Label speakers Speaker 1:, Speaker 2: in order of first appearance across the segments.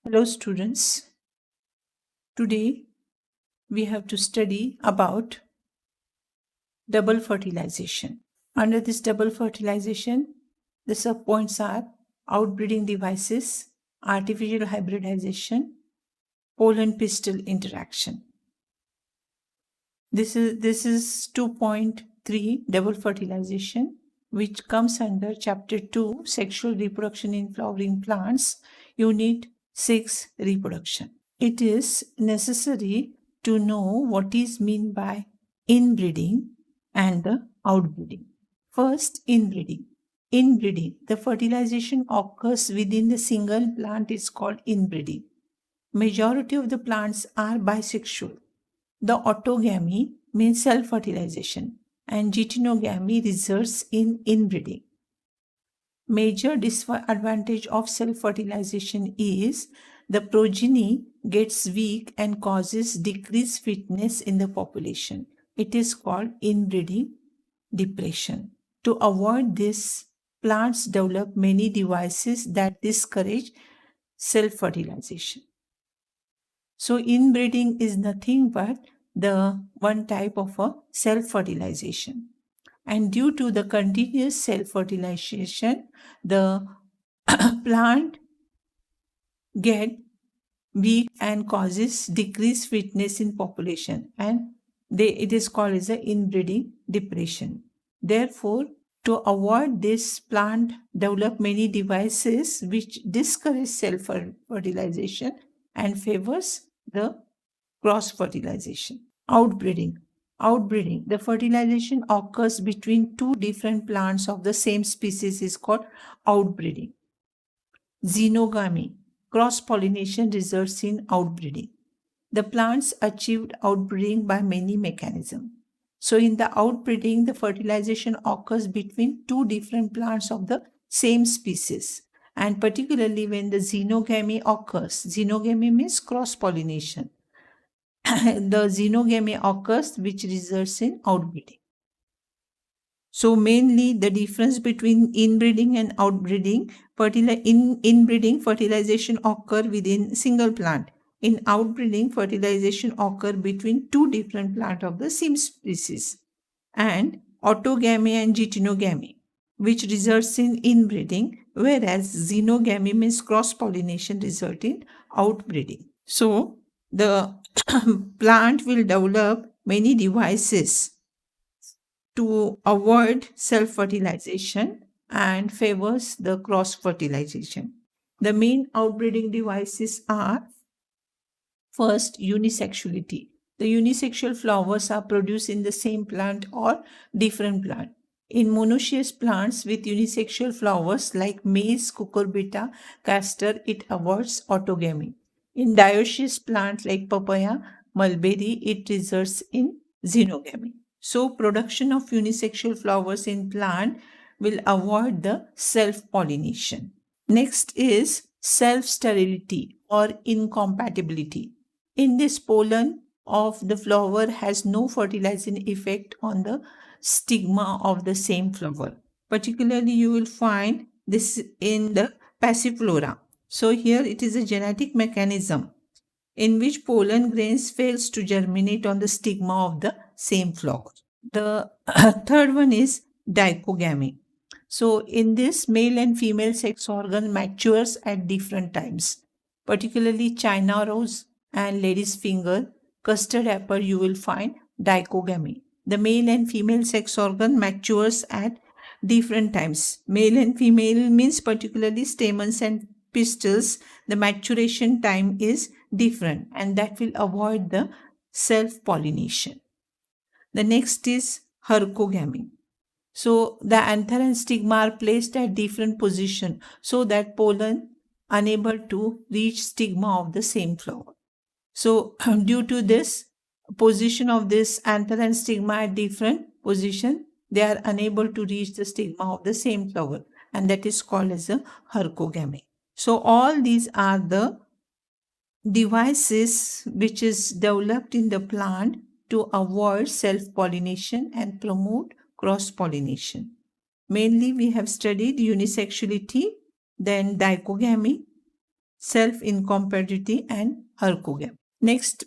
Speaker 1: Hello students. Today we have to study about double fertilization. Under this double fertilization, the subpoints are outbreeding devices, artificial hybridization, pollen pistil interaction. This is 2.3 double fertilization, which comes under chapter 2 sexual reproduction in flowering plants, unit 6 reproduction. It is necessary to know what is meant by inbreeding and the outbreeding. First, inbreeding. Inbreeding, the fertilization occurs within the single plant is called inbreeding. Majority of the plants are bisexual. The autogamy means self-fertilization and geitonogamy results in inbreeding. Major disadvantage of self-fertilization is the progeny gets weak and causes decreased fitness in the population. It is called inbreeding depression. To avoid this, plants develop many devices that discourage self-fertilization. So inbreeding is nothing but the one type of a self-fertilization. And due to the continuous self-fertilization, the plant get weak and causes decreased fitness in population, and it is called as a inbreeding depression. Therefore, to avoid this, plant develop many devices which discourage self-fertilization and favors the cross-fertilization. Outbreeding. Outbreeding. The fertilization occurs between two different plants of the same species is called outbreeding. Xenogamy. Cross-pollination results in outbreeding. The plants achieved outbreeding by many mechanisms. So in the outbreeding, the fertilization occurs between two different plants of the same species. And particularly when the xenogamy occurs, xenogamy means cross-pollination. The xenogamy occurs which results in outbreeding. So mainly the difference between inbreeding and outbreeding, in inbreeding fertilization occur within single plant. In outbreeding fertilization occur between two different plant of the same species. And autogamy and geitonogamy, which results in inbreeding, whereas xenogamy means cross-pollination result in outbreeding. So the plant will develop many devices to avoid self-fertilization and favors the cross-fertilization. The main outbreeding devices are first, unisexuality. The unisexual flowers are produced in the same plant or different plant. In monoecious plants with unisexual flowers like maize, cucurbita, castor, it avoids autogamy. In dioecious plants like papaya, mulberry, it results in xenogamy. So production of unisexual flowers in plant will avoid the self-pollination. Next is self-sterility or incompatibility. In this, pollen of the flower has no fertilizing effect on the stigma of the same flower. Particularly, you will find this in the passiflora. So here it is a genetic mechanism in which pollen grains fails to germinate on the stigma of the same flower. The third one is dichogamy. So in this, male and female sex organ matures at different times. Particularly China rose and lady's finger, custard apple, you will find dichogamy. The male and female sex organ matures at different times. Male and female means particularly stamens and pistils. The maturation time is different, and that will avoid the self-pollination. The next is hercogamy. So the anther and stigma are placed at different position so that pollen unable to reach stigma of the same flower. So due to this position of this anther and stigma at different position, they are unable to reach the stigma of the same flower, and that is called as a hercogamy. So all these are the devices which is developed in the plant to avoid self-pollination and promote cross-pollination. Mainly we have studied unisexuality, then dichogamy, self-incompatibility, and Harcogamy. Next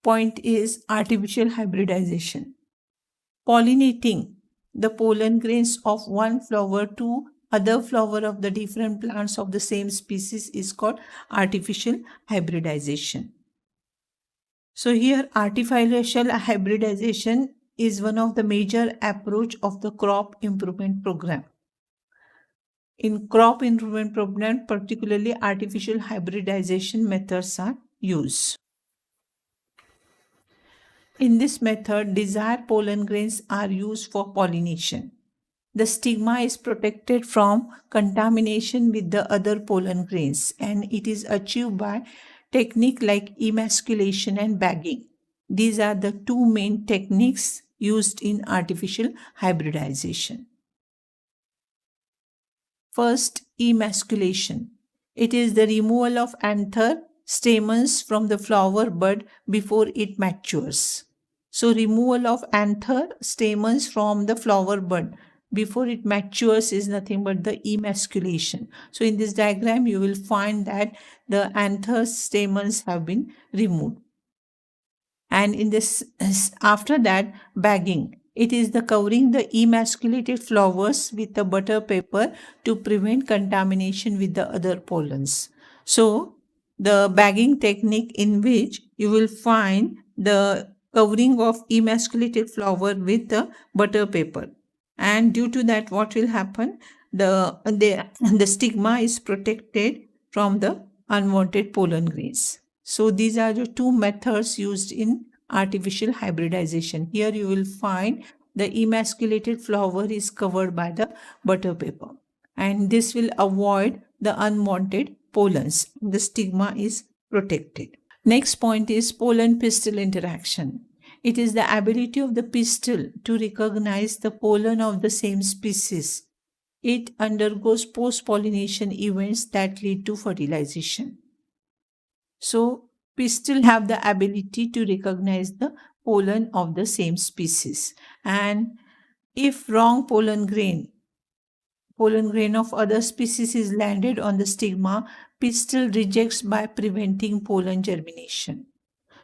Speaker 1: point is artificial hybridization. Pollinating the pollen grains of one flower to other flower of the different plants of the same species is called artificial hybridization. So here artificial hybridization is one of the major approach of the crop improvement program. In crop improvement program, particularly artificial hybridization methods are used. In this method, desired pollen grains are used for pollination. The stigma is protected from contamination with the other pollen grains, and it is achieved by technique like emasculation and bagging. These are the two main techniques used in artificial hybridization. First, emasculation. It is the removal of anther stamens from the flower bud before it matures. So, removal of anther stamens from the flower bud before it matures is nothing but the emasculation. So, in this diagram, you will find that the anther stamens have been removed. And in this, after that, bagging. It is the covering the emasculated flowers with the butter paper to prevent contamination with the other pollens. So, the bagging technique in which you will find the covering of emasculated flower with the butter paper. And due to that, what will happen? The stigma is protected from the unwanted pollen grains. So these are the two methods used in artificial hybridization. Here you will find the emasculated flower is covered by the butter paper, and this will avoid the unwanted pollens. The stigma is protected. Next point is pollen-pistil interaction. It is the ability of the pistil to recognize the pollen of the same species. It undergoes post-pollination events that lead to fertilization. So, pistil have the ability to recognize the pollen of the same species. And if wrong pollen grain of other species is landed on the stigma, pistil rejects by preventing pollen germination.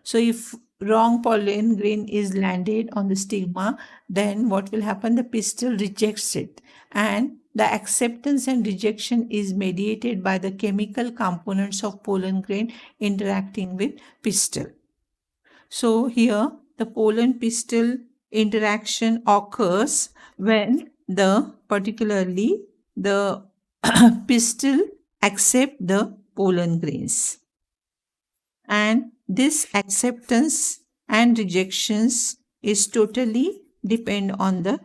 Speaker 1: So if wrong pollen grain is landed on the stigma, then what will happen? The pistil rejects it, and the acceptance and rejection is mediated by the chemical components of pollen grain interacting with pistil. So here the pollen pistil interaction occurs when particularly the pistil accept the pollen grains, and this acceptance and rejections is totally depend on the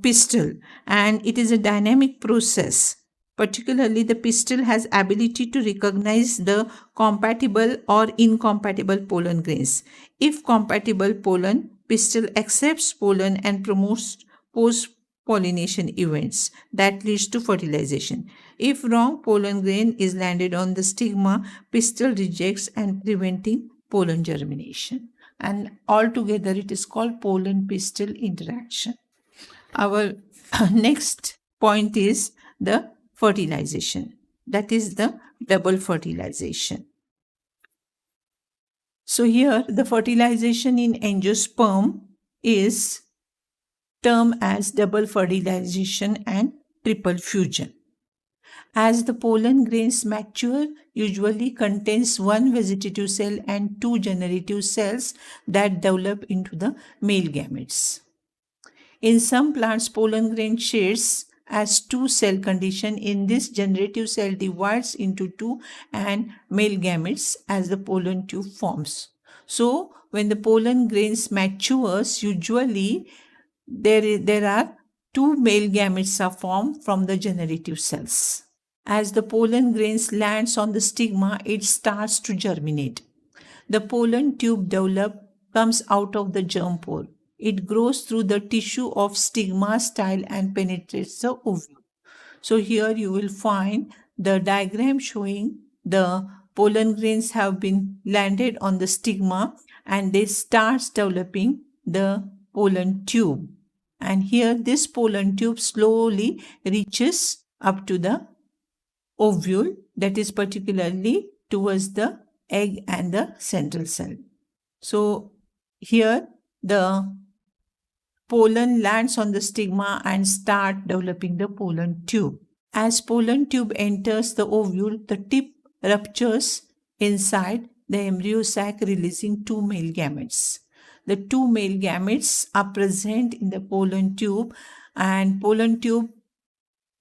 Speaker 1: pistil, and it is a dynamic process. Particularly, the pistil has ability to recognize the compatible or incompatible pollen grains. If compatible pollen, pistil accepts pollen and promotes post-pollination events that leads to fertilization. If wrong pollen grain is landed on the stigma, pistil rejects and preventing pollen germination. And altogether, it is called pollen-pistil interaction. Our next point is the fertilization. That is the double fertilization. So here the fertilization in angiosperm is termed as double fertilization and triple fusion. As the pollen grains mature, usually contains one vegetative cell and two generative cells that develop into the male gametes. In some plants, pollen grain shares as two cell condition. In this, generative cell divides into two and male gametes as the pollen tube forms. So when the pollen grains matures, usually there are two male gametes are formed from the generative cells. As the pollen grains lands on the stigma, it starts to germinate. The pollen tube comes out of the germ pore. It grows through the tissue of stigma style and penetrates the ovule. So here you will find the diagram showing the pollen grains have been landed on the stigma and they start developing the pollen tube. And here this pollen tube slowly reaches up to the ovule that is particularly towards the egg and the central cell. So here the pollen lands on the stigma and start developing the pollen tube. As pollen tube enters the ovule, the tip ruptures inside the embryo sac, releasing two male gametes. The two male gametes are present in the pollen tube, and pollen tube,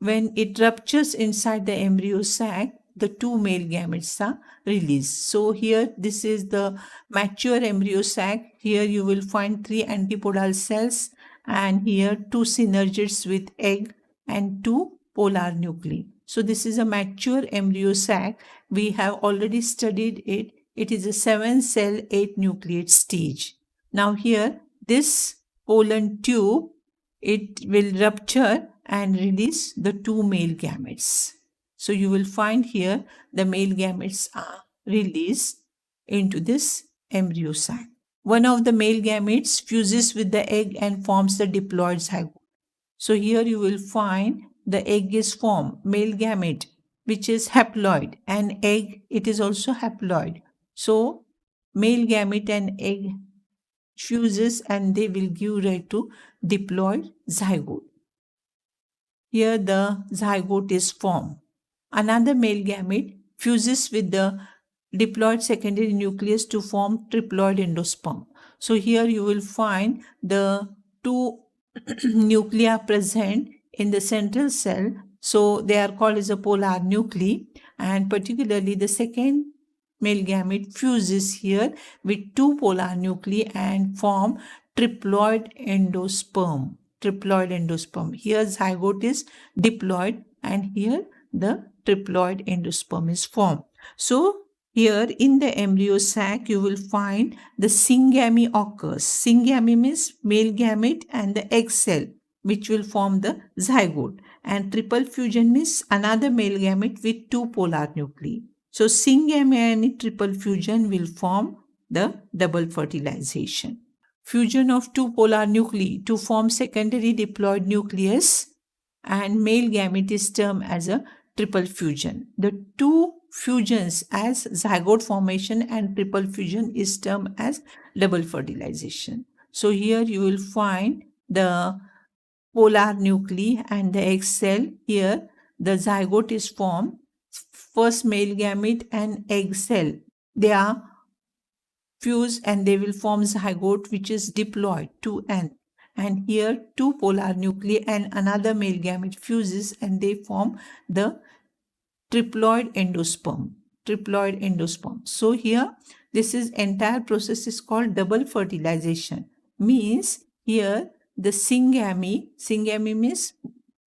Speaker 1: when it ruptures inside the embryo sac, the two male gametes are released. So here this is the mature embryo sac. Here you will find 3 antipodal cells, and here 2 synergids with egg and 2 polar nuclei. So this is a mature embryo sac. We have already studied it. It is a 7-cell 8-nucleate stage. Now here this pollen tube, it will rupture and release the 2 male gametes. So you will find here the male gametes are released into this embryo sac. One of the male gametes fuses with the egg and forms the diploid zygote. So here you will find the egg is formed, male gamete, which is haploid, and egg, it is also haploid. So male gamete and egg fuses and they will give rise to diploid zygote. Here the zygote is formed. Another male gamete fuses with the diploid secondary nucleus to form triploid endosperm. So here you will find the 2 nuclei present in the central cell. So they are called as a polar nuclei, and particularly the second male gamete fuses here with 2 polar nuclei and form triploid endosperm. Triploid endosperm. Here zygote is diploid, and here the triploid endosperm is formed. So here in the embryo sac, you will find the syngamy occurs. Syngamy means male gamete and the egg cell, which will form the zygote. And triple fusion means another male gamete with 2 polar nuclei. So syngamy and triple fusion will form the double fertilization. Fusion of 2 polar nuclei to form secondary diploid nucleus and male gamete is termed as a triple fusion. The 2 fusions as zygote formation and triple fusion is termed as double fertilization. So here you will find the polar nuclei and the egg cell. Here the zygote is formed. First male gamete and egg cell, they are fused and they will form zygote, which is diploid 2n. And here 2 polar nuclei and another male gamete fuses and they form the triploid endosperm. Triploid endosperm. So here this is entire process is called double fertilization. Means here the syngamy means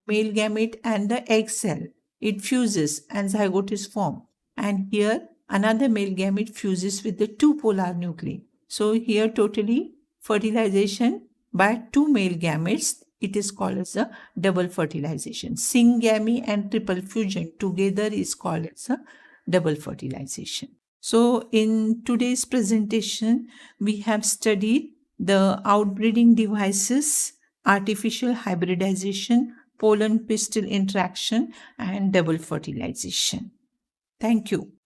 Speaker 1: male gamete and the egg cell, it fuses and zygote is formed. And here another male gamete fuses with the 2 polar nuclei. So here totally fertilization by 2 male gametes, it is called as a double fertilization. Syngamy and triple fusion together is called as a double fertilization. So in today's presentation, we have studied the outbreeding devices, artificial hybridization, pollen pistil interaction, and double fertilization. Thank you.